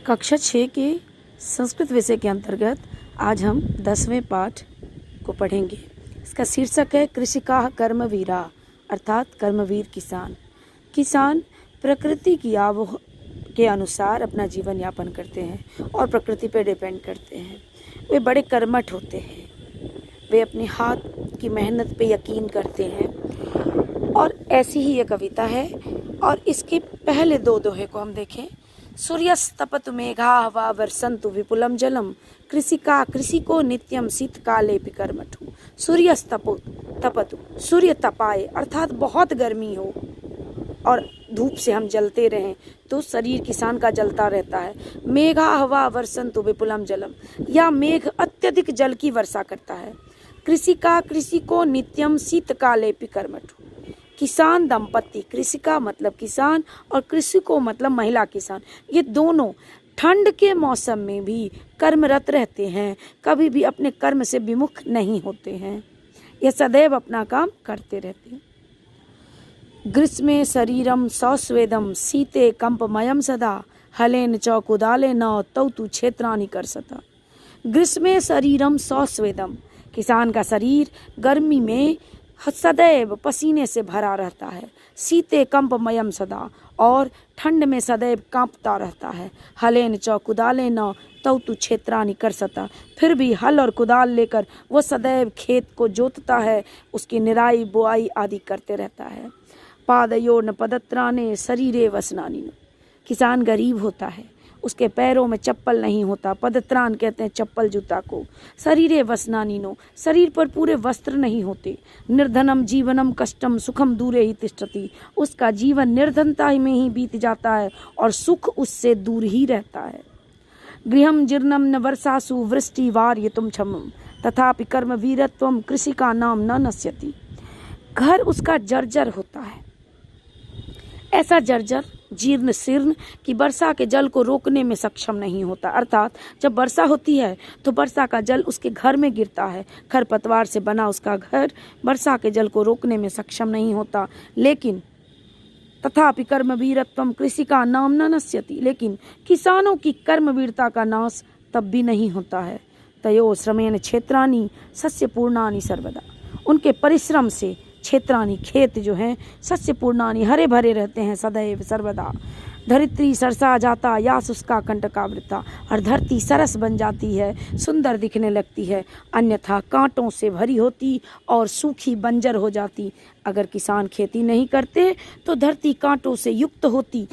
कक्षा 6 के संस्कृत विषय के अंतर्गत आज हम 10वें पाठ को पढ़ेंगे। इसका शीर्षक है कृषिकाः कर्मवीरा, अर्थात कर्मवीर किसान। किसान प्रकृति की आबोह के अनुसार अपना जीवन यापन करते हैं और प्रकृति पर डिपेंड करते हैं। वे बड़े कर्मठ होते हैं, वे अपने हाथ की मेहनत पे यकीन करते हैं। और ऐसी ही ये कविता है और इसके पहले दो दोहे को हम देखें। सूर्यस्तपतु मेघाः वा वर्षन्तु विपुलं जलम, कृषिको नित्यम शीतकालेऽपि कर्मठु। सूर्यस्तपतु, सूर्य तपाए अर्थात बहुत गर्मी हो और धूप से हम जलते रहें तो शरीर किसान का जलता रहता है। मेघाः वा वर्षन्तु विपुलं जलम, या मेघ अत्यधिक जल की वर्षा करता है। कृषिको नित्यम शीतकालेऽपि कर्मठु। किसान दंपति, कृषिका मतलब किसान और कृषिको मतलब महिला किसान, ये दोनों ठंड के मौसम में भी कर्मरत रहते हैं, कभी भी अपने कर्म से विमुख नहीं होते हैं। ये सदैव अपना काम करते रहते हैं। ग्रीष्मे शरीरम सस्वेदम, शीते कंपमयम सदा, हलेन च कुदालेन तौ तु क्षेत्राणि कर्षता। ग्रीष्मे शरीरम सस्वेदम, किसान का शरीर गर्मी में सदैव पसीने से भरा रहता है। शीते कंपमयम सदा, और ठंड में सदैव कांपता रहता है। हलेन च कुदालेन तौ तु क्षेत्राणि कर्षता, फिर भी हल और कुदाल लेकर वो सदैव खेत को जोतता है, उसकी निराई बुआई आदि करते रहता है। पादयोर्न पदत्राणे शरीरे वसनानि, किसान गरीब होता है, उसके पैरों में चप्पल नहीं होता। पदत्राण कहते हैं चप्पल जूता को। शरीरे वसनानीनो, शरीर पर पूरे वस्त्र नहीं होते। निर्धनम जीवनम कष्टम सुखम दूरे ही तिष्ठति, उसका जीवन निर्धनता में ही बीत जाता है और सुख उससे दूर ही रहता है। गृहम जीर्णम न वर्षासु वृष्टि वार्यतुम क्षमम, तथापि कर्म वीरत्वम कृषि का नाम न नश्यति। घर उसका जर्जर होता है, ऐसा जर्जर जीर्ण शीर्ण कि वर्षा के जल को रोकने में सक्षम नहीं होता। अर्थात जब वर्षा होती है तो वर्षा का जल उसके घर में गिरता है। खरपतवार से बना उसका घर वर्षा के जल को रोकने में सक्षम नहीं होता। लेकिन तथापि कर्मवीरत्वम कृषि का नाम न नश्यति, लेकिन किसानों की कर्मवीरता का नाश तब भी नहीं होता है। तयो श्रमेण क्षेत्राणि सस्य पूर्णानि सर्वदा, उनके परिश्रम से क्षेत्राणि खेत जो हैं सस्य पूर्णानि हरे भरे रहते हैं सदैव सर्वदा। धरित्री सरसा जाता या शुष्का कंटकावृता, और धरती सरस बन जाती है, सुंदर दिखने लगती है, अन्यथा कांटों से भरी होती और सूखी बंजर हो जाती। अगर किसान खेती नहीं करते तो धरती कांटों से युक्त होती।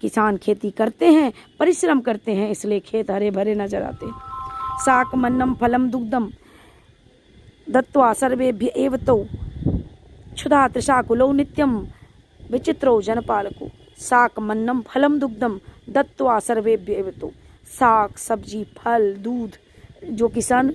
किसान खेती करते हैं, परिश्रम करते हैं, इसलिए खेत हरे भरे नजर आते। शाकमन्नम फलम दुग्धम दत्त्वा सर्वेभ्य एव तौ, क्षुधा तृषाकुलौ नित्यम विचित्रौ जनपालको। शाकमन्नम फलम दुग्धम दत्त्वा सर्वेभ्य एव तौ, साग सब्जी फल दूध, जो किसान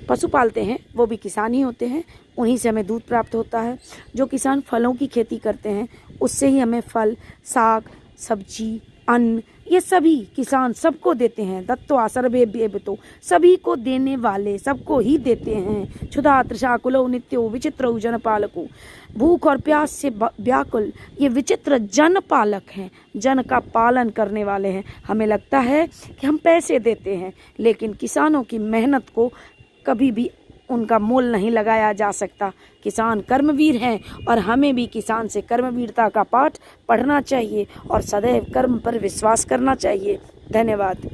पशु पालते हैं वो भी किसान ही होते हैं, उन्हीं से हमें दूध प्राप्त होता है। जो किसान फलों की खेती करते हैं उससे ही हमें फल साग सब्जी अन्न ये सभी किसान सबको देते हैं। दत्त्वा सर्वेभ्य एव तौ, सभी को देने वाले सबको ही देते हैं। क्षुधा तृषाकुलौ नित्यो विचित्रौ जनपालको, भूख और प्यास से व्याकुल ये विचित्र जनपालक हैं, जन का पालन करने वाले हैं। हमें लगता है कि हम पैसे देते हैं, लेकिन किसानों की मेहनत को कभी भी उनका मोल नहीं लगाया जा सकता। किसान कर्मवीर हैं और हमें भी किसान से कर्मवीरता का पाठ पढ़ना चाहिए और सदैव कर्म पर विश्वास करना चाहिए। धन्यवाद।